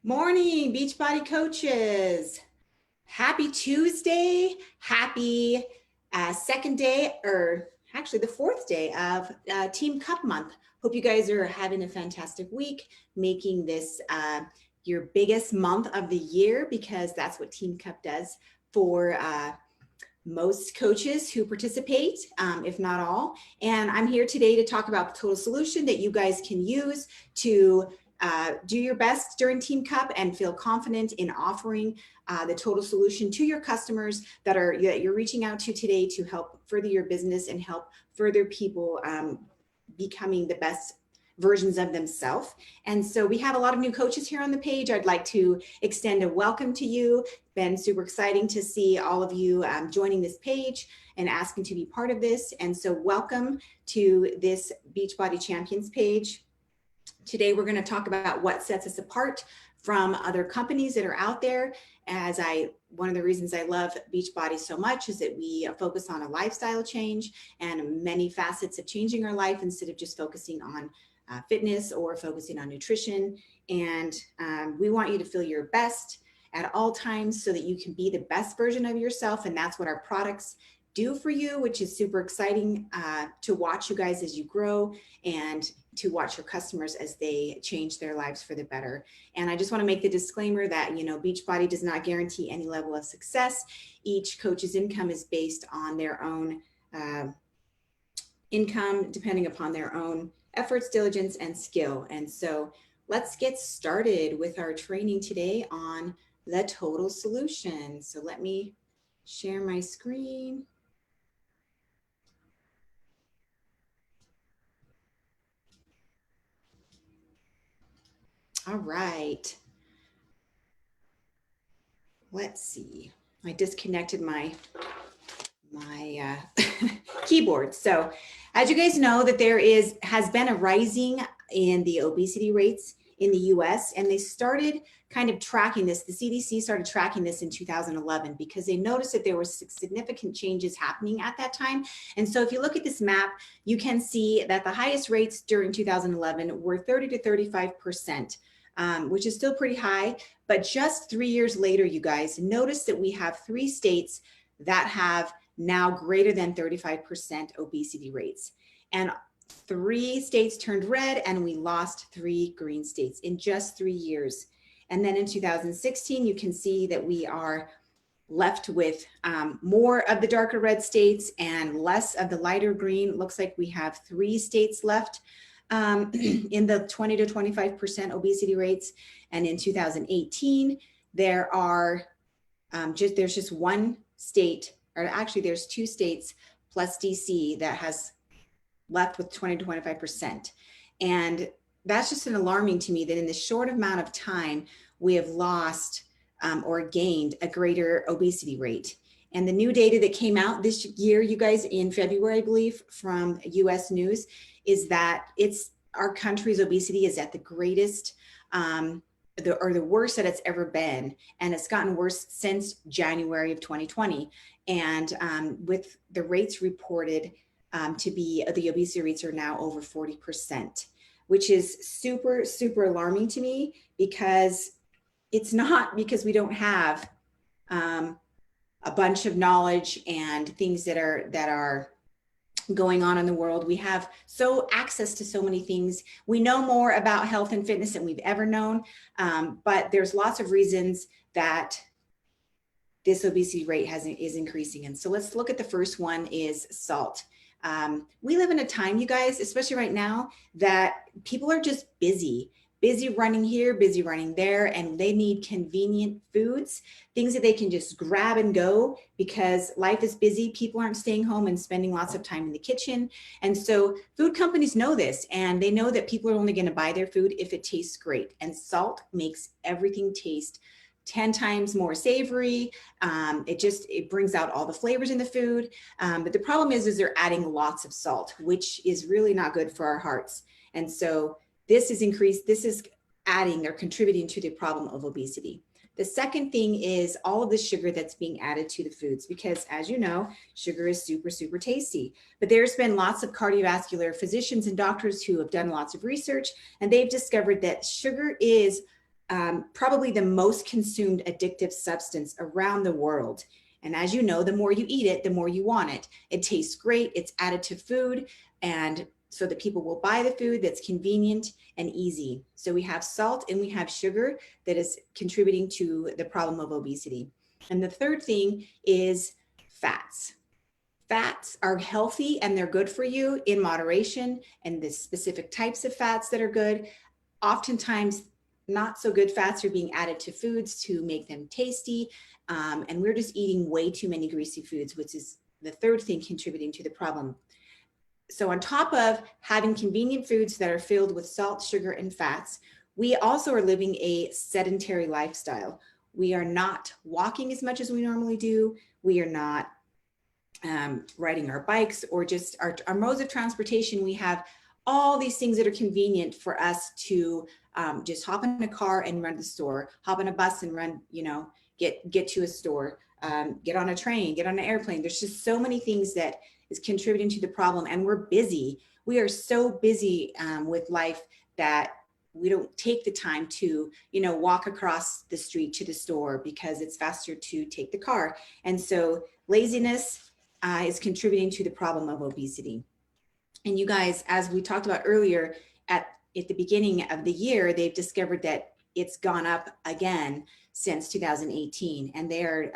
Morning, Beachbody coaches. Happy Tuesday. Happy second day, or actually the fourth day of Team Cup Month. Hope you guys are having a fantastic week, making this your biggest month of the year, because that's what Team Cup does for most coaches who participate, if not all. And I'm here today to talk about the total solution that you guys can use to do your best during Team Cup and feel confident in offering the total solution to your customers that you're reaching out to today to help further your business and help further people becoming the best versions of themselves. And so we have a lot of new coaches here on the page. I'd like to extend a welcome to you. Been super exciting to see all of you joining this page and asking to be part of this. And so welcome to this Beachbody Champions page. Today, we're going to talk about what sets us apart from other companies that are out there. One of the reasons I love Beachbody so much is that we focus on a lifestyle change and many facets of changing our life instead of just focusing on fitness or focusing on nutrition. And we want you to feel your best at all times so that you can be the best version of yourself. And that's what our products do for you, which is super exciting to watch you guys as you grow and to watch your customers as they change their lives for the better. And I just want to make the disclaimer that, Beachbody does not guarantee any level of success. Each coach's income is based on their own income, depending upon their own efforts, diligence, and skill. And so let's get started with our training today on the total solution. So let me share my screen. All right. Let's see. I disconnected my keyboard. So as you guys know, that there has been a rising in the obesity rates in the US, and they started kind of tracking this. The CDC started tracking this in 2011 because they noticed that there were significant changes happening at that time. And so if you look at this map, you can see that the highest rates during 2011 were 30 to 35%, which is still pretty high. But just 3 years later, you guys, notice that we have 3 states that have now greater than 35% obesity rates. And 3 states turned red, and we lost 3 green states in just 3 years. And then in 2016, you can see that we are left with more of the darker red states and less of the lighter green. Looks like we have 3 states left in the 20 to 25% obesity rates. And in 2018, there's just 1 state, or actually there's 2 states plus DC that has left with 20 to 25%. And that's just an alarming to me that in this short amount of time, we have lost or gained a greater obesity rate. And the new data that came out this year, you guys, in February, I believe, from US News, is that our country's obesity is at the greatest the worst that it's ever been. And it's gotten worse since January of 2020. And with the rates reported to be, the obesity rates are now over 40%, which is super, super alarming to me, because it's not because we don't have a bunch of knowledge and things that are going on in the world. We have access to so many things. We know more about health and fitness than we've ever known, but there's lots of reasons that this obesity rate is increasing. And so let's look at the first one, is salt. We live in a time, you guys, especially right now, that people are just busy running here, busy running there, and they need convenient foods, things that they can just grab and go, because life is busy. People aren't staying home and spending lots of time in the kitchen. And so food companies know this, and they know that people are only going to buy their food if it tastes great. And salt makes everything taste 10 times more savory. It brings out all the flavors in the food. But the problem is they're adding lots of salt, which is really not good for our hearts. And so they're contributing to the problem of obesity. The second thing is all of the sugar that's being added to the foods, because as you know, sugar is super, super tasty. But there's been lots of cardiovascular physicians and doctors who have done lots of research, and they've discovered that sugar is probably the most consumed addictive substance around the world. And as you know, the more you eat it, the more you want it. It tastes great. It's added to food. And so that people will buy the food that's convenient and easy. So we have salt and we have sugar that is contributing to the problem of obesity. And the third thing is fats. Fats are healthy and they're good for you in moderation, and the specific types of fats that are good. Oftentimes, not so good fats are being added to foods to make them tasty. And we're just eating way too many greasy foods, which is the third thing contributing to the problem. So on top of having convenient foods that are filled with salt, sugar, and fats, we also are living a sedentary lifestyle. We are not walking as much as we normally do. We are not riding our bikes or just our modes of transportation. We have all these things that are convenient for us to just hop in a car and run to the store, hop on a bus and run, get to a store, get on a train, get on an airplane. There's just so many things that is contributing to the problem, and we're busy. We are so busy with life that we don't take the time to, walk across the street to the store because it's faster to take the car. And so laziness is contributing to the problem of obesity. And you guys, as we talked about earlier, at the beginning of the year, they've discovered that it's gone up again since 2018. And they're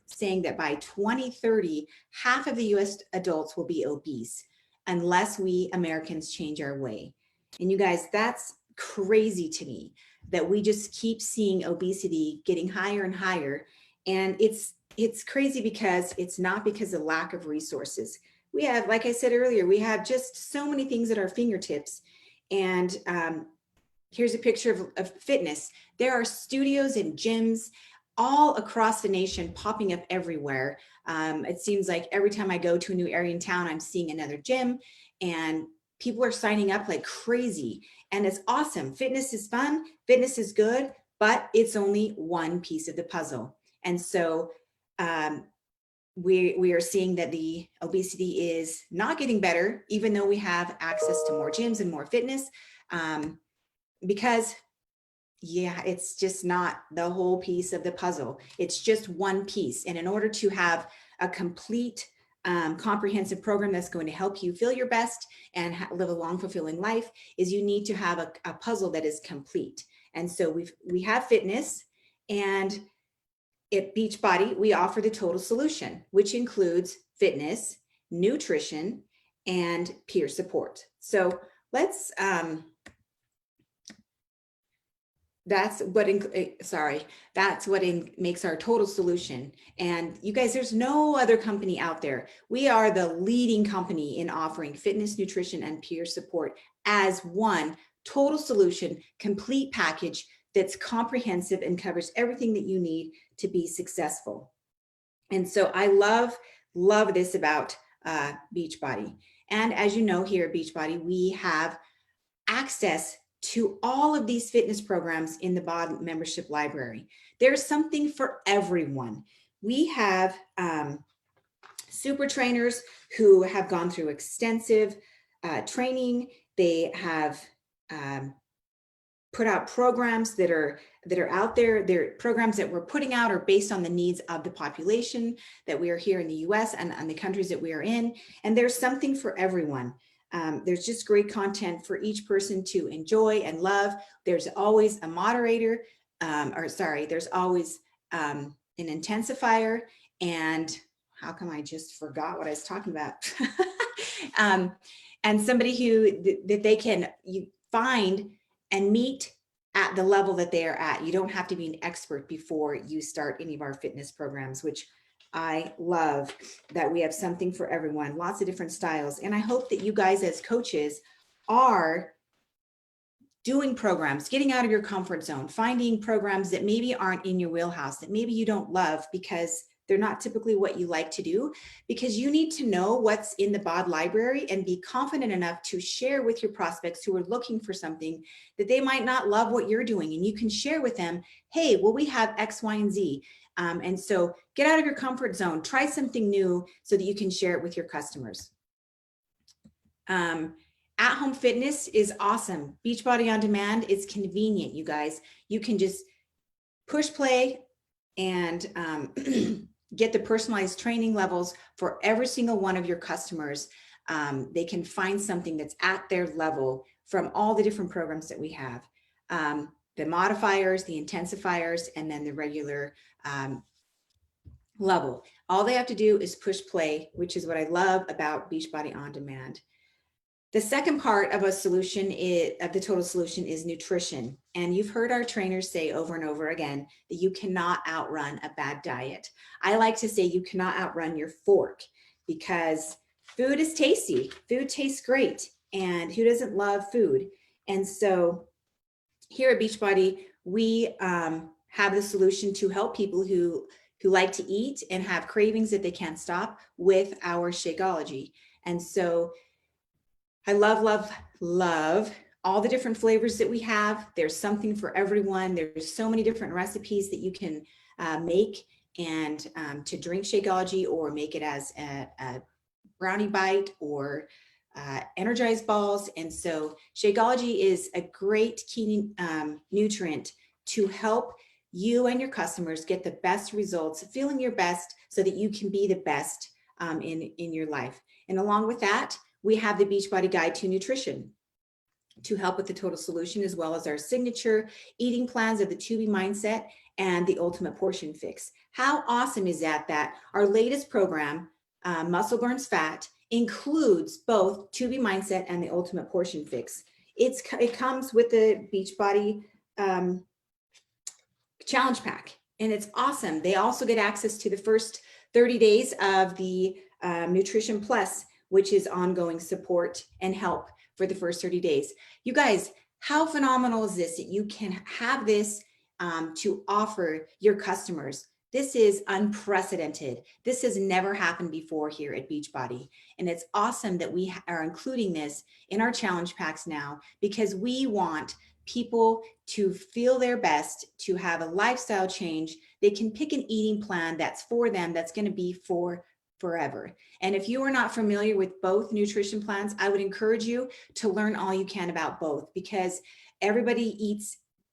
saying that by 2030, half of the US adults will be obese unless we Americans change our way. And you guys, that's crazy to me that we just keep seeing obesity getting higher and higher. And it's crazy because it's not because of lack of resources. We have, like I said earlier, we have just so many things at our fingertips. And here's a picture of fitness. There are studios and gyms all across the nation popping up everywhere. It seems like every time I go to a new area in town, I'm seeing another gym, and people are signing up like crazy. And it's awesome. Fitness is fun, fitness is good, but it's only one piece of the puzzle. And so we are seeing that the obesity is not getting better, even though we have access to more gyms and more fitness, because it's just not the whole piece of the puzzle. It's just one piece. And in order to have a complete, comprehensive program that's going to help you feel your best and live a long, fulfilling life, is you need to have a puzzle that is complete. And so we have fitness, and at Beachbody, we offer the total solution, which includes fitness, nutrition, and peer support. So let's, that's what makes our total solution. And you guys, there's no other company out there. We are the leading company in offering fitness, nutrition, and peer support as one total solution, complete package that's comprehensive and covers everything that you need to be successful. And so I love this about Beachbody. And as you know, here at Beachbody, we have access to all of these fitness programs in the BOD membership library. There's something for everyone. We have super trainers who have gone through extensive training. They have put out programs that are out there. They're programs that we're putting out are based on the needs of the population that we are here in the US and the countries that we are in. And there's something for everyone. There's just great content for each person to enjoy and love. There's always a moderator, there's always an intensifier, and how come I just forgot what I was talking about? And somebody that they can find and meet at the level that they are at. You don't have to be an expert before you start any of our fitness programs, which I love that we have something for everyone, lots of different styles. And I hope that you guys as coaches are doing programs, getting out of your comfort zone, finding programs that maybe aren't in your wheelhouse, that maybe you don't love because they're not typically what you like to do, because you need to know what's in the BOD library and be confident enough to share with your prospects who are looking for something that they might not love what you're doing. And you can share with them, hey, well, we have X, Y, and Z. And so get out of your comfort zone, try something new so that you can share it with your customers. At-home fitness is awesome. Beachbody On Demand is convenient, you guys. You can just push play and get the personalized training levels for every single one of your customers. They can find something that's at their level from all the different programs that we have. The modifiers, the intensifiers, and then the regular level. All they have to do is push play, which is what I love about Beachbody On Demand. The second part of a solution of the total solution is nutrition. And you've heard our trainers say over and over again that you cannot outrun a bad diet. I like to say you cannot outrun your fork, because food is tasty. Food tastes great. And who doesn't love food? And so here at Beachbody, we have the solution to help people who like to eat and have cravings that they can't stop with our Shakeology. And so I love all the different flavors that we have. There's something for everyone. There's so many different recipes that you can make and to drink Shakeology, or make it as a brownie bite or energized balls. And so Shakeology is a great key nutrient to help you and your customers get the best results, feeling your best so that you can be the best in your life. And along with that, we have the Beachbody Guide to Nutrition to help with the total solution, as well as our signature eating plans of the 2B Mindset and the Ultimate Portion Fix. How awesome is that, that our latest program, Muscle Burns Fat, includes both 2B Mindset and the Ultimate Portion Fix. It comes with the Beachbody Challenge Pack, and it's awesome. They also get access to the first 30 days of the Nutrition Plus, which is ongoing support and help for the first 30 days. You guys, how phenomenal is this that you can have this to offer your customers? This is unprecedented. This has never happened before here at Beachbody. And it's awesome that we are including this in our challenge packs now, because we want people to feel their best, to have a lifestyle change. They can pick an eating plan that's for them, that's going to be for forever. And if you are not familiar with both nutrition plans, I would encourage you to learn all you can about both, because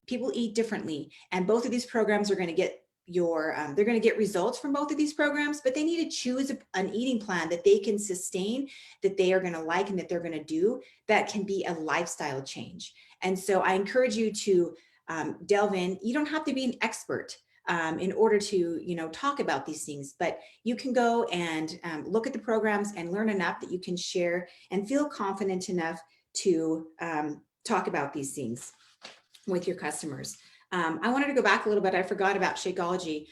people eat differently. And both of these programs are going to get they're going to get results from both of these programs, but they need to choose an eating plan that they can sustain, that they are going to like, and that they're going to do, that can be a lifestyle change. And so I encourage you to delve in. You don't have to be an expert in order to, talk about these things, but you can go and look at the programs and learn enough that you can share and feel confident enough to talk about these things with your customers. I wanted to go back a little bit. I forgot about Shakeology.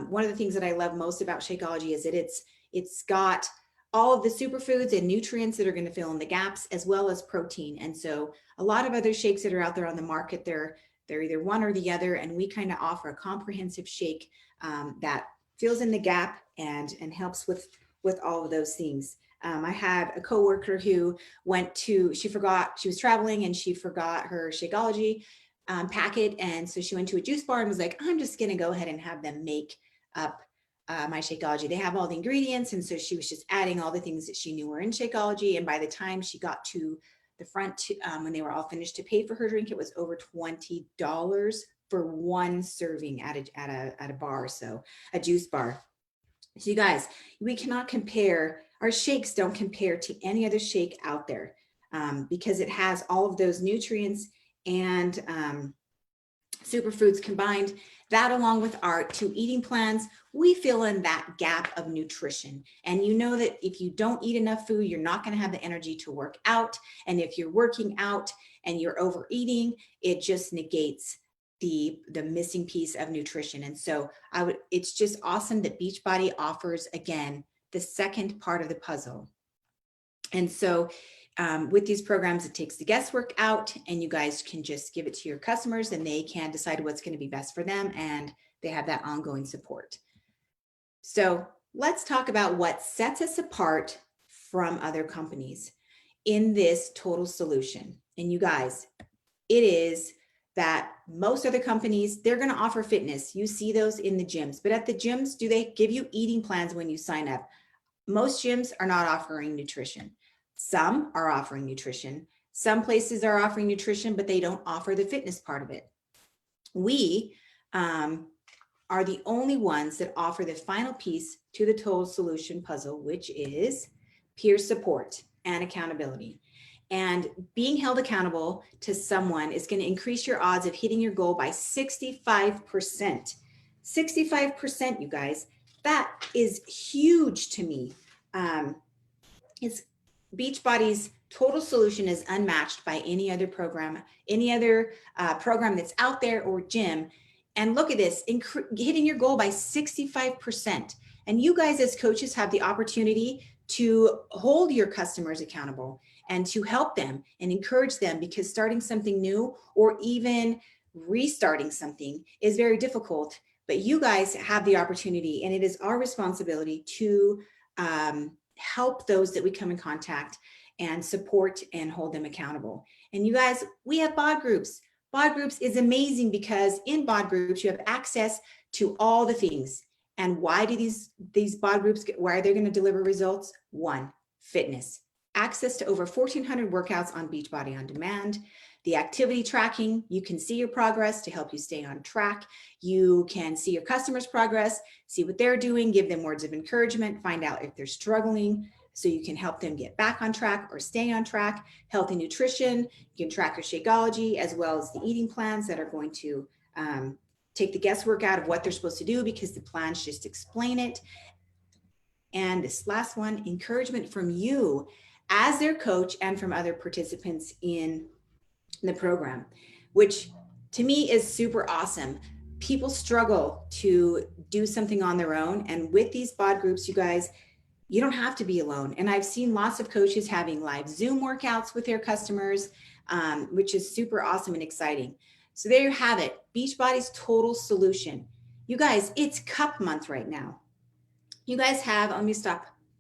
One of the things that I love most about Shakeology is that it's got all of the superfoods and nutrients that are going to fill in the gaps, as well as protein. And so a lot of other shakes that are out there on the market, they're either one or the other, and we kind of offer a comprehensive shake that fills in the gap and helps with all of those things. I had a coworker who she was traveling and she forgot her Shakeology packet, and so she went to a juice bar and was like, I'm just going to go ahead and have them make up my Shakeology. They have all the ingredients, and so she was just adding all the things that she knew were in Shakeology. And by the time she got to the front, when they were all finished to pay for her drink, it was over $20 for one serving at a bar, so a juice bar. So you guys, we cannot compare. Our shakes don't compare to any other shake out there because it has all of those nutrients and superfoods combined. That, along with our 2 eating plans, we fill in that gap of nutrition. And you know that if you don't eat enough food, you're not going to have the energy to work out. And if you're working out and you're overeating, it just negates the missing piece of nutrition. And so it's just awesome that Beachbody offers, again, the second part of the puzzle. And so with these programs, it takes the guesswork out, and you guys can just give it to your customers and they can decide what's going to be best for them, and they have that ongoing support. So let's talk about what sets us apart from other companies in this total solution. And you guys, it is that most other companies, they're going to offer fitness. You see those in the gyms, but at the gyms, do they give you eating plans when you sign up? Most gyms are not offering nutrition. Some are offering nutrition. Some places are offering nutrition, but they don't offer the fitness part of it. We are the only ones that offer the final piece to the total solution puzzle, which is peer support and accountability. And being held accountable to someone is going to increase your odds of hitting your goal by 65%. 65%, you guys. That is huge to me. It's Beachbody's total solution is unmatched by any other program, program that's out there or gym. And look at this, hitting your goal by 65%. And you guys as coaches have the opportunity to hold your customers accountable and to help them and encourage them, because starting something new or even restarting something is very difficult. But you guys have the opportunity, and it is our responsibility to help those that we come in contact and support and hold them accountable. And you guys, we have bod groups. Bod groups is amazing because in bod groups, you have access to all the things. And why do these bod groups, why are they going to deliver results? One, fitness. Access to over 1,400 workouts on Beachbody On Demand. The activity tracking, you can see your progress to help you stay on track. You can see your customers' progress, see what they're doing, give them words of encouragement, find out if they're struggling so you can help them get back on track or stay on track. Healthy nutrition, you can track your Shakeology as well as the eating plans that are going to take the guesswork out of what they're supposed to do, because the plans just explain it. And this last one, encouragement from you as their coach and from other participants in the program, which to me is super awesome. People struggle to do something on their own. And with these bod groups, you guys, you don't have to be alone. And I've seen lots of coaches having live Zoom workouts with their customers, which is super awesome and exciting. So there you have it, Beachbody's total solution. You guys, it's cup month right now. You guys have, let me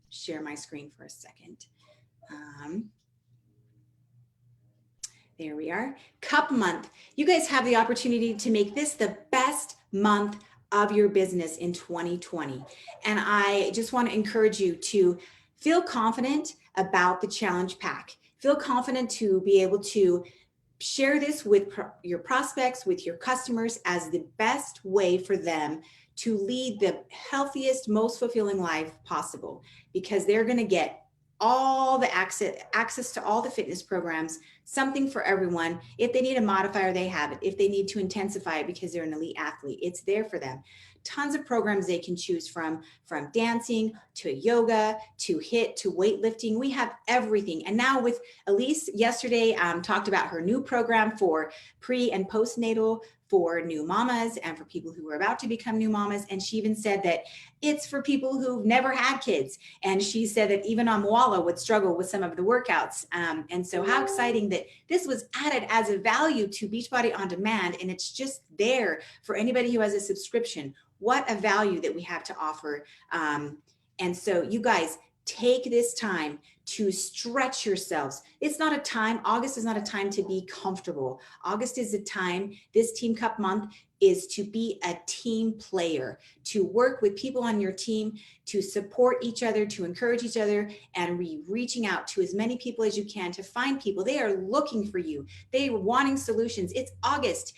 share my screen for a second. There we are, cup month. You guys have the opportunity to make this the best month of your business in 2020. And I just want to encourage you to feel confident about the challenge pack. Feel confident to be able to share this with your prospects, with your customers, as the best way for them to lead the healthiest, most fulfilling life possible, because they're going to get all the access to all the fitness programs, something for everyone. If they need a modifier, they have it. If they need to intensify it because they're an elite athlete, it's there for them. Tons of programs they can choose from dancing to yoga, to HIIT, to weightlifting. We have everything. And now with Elise yesterday talked about her new program for pre and postnatal for new mamas and for people who are about to become new mamas. And she even said that it's for people who've never had kids. And she said that even Amwala would struggle with some of the workouts. And so how exciting that this was added as a value to Beachbody On Demand, and it's just there for anybody who has a subscription. What a value that we have to offer. And so you guys, take this time to stretch yourselves. It's not a time, August is not a time to be comfortable. August is a time, this Team Cup month is to be a team player, to work with people on your team, to support each other, to encourage each other, and reaching out to as many people as you can to find people. They are looking for you. They are wanting solutions. It's August.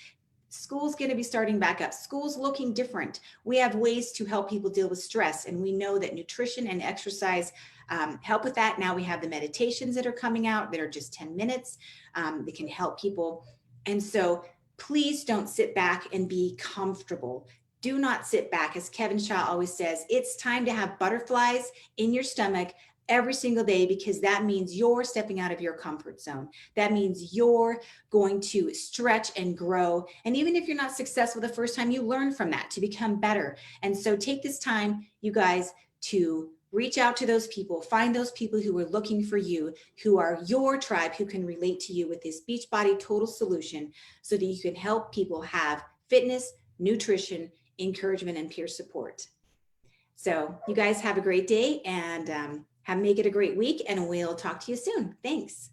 School's going to be starting back up. School's looking different. We have ways to help people deal with stress. And we know that nutrition and exercise help with that. Now we have the meditations that are coming out that are just 10 minutes. That can help people. And so please don't sit back and be comfortable. Do not sit back. As Kevin Shaw always says, it's time to have butterflies in your stomach every single day, because that means you're stepping out of your comfort zone. That means you're going to stretch and grow. And even if you're not successful the first time, you learn from that to become better. And so take this time, you guys, to reach out to those people, find those people who are looking for you, who are your tribe, who can relate to you with this Beachbody total solution, so that you can help people have fitness, nutrition, encouragement, and peer support. So you guys have a great day, and make it a great week, and we'll talk to you soon. Thanks.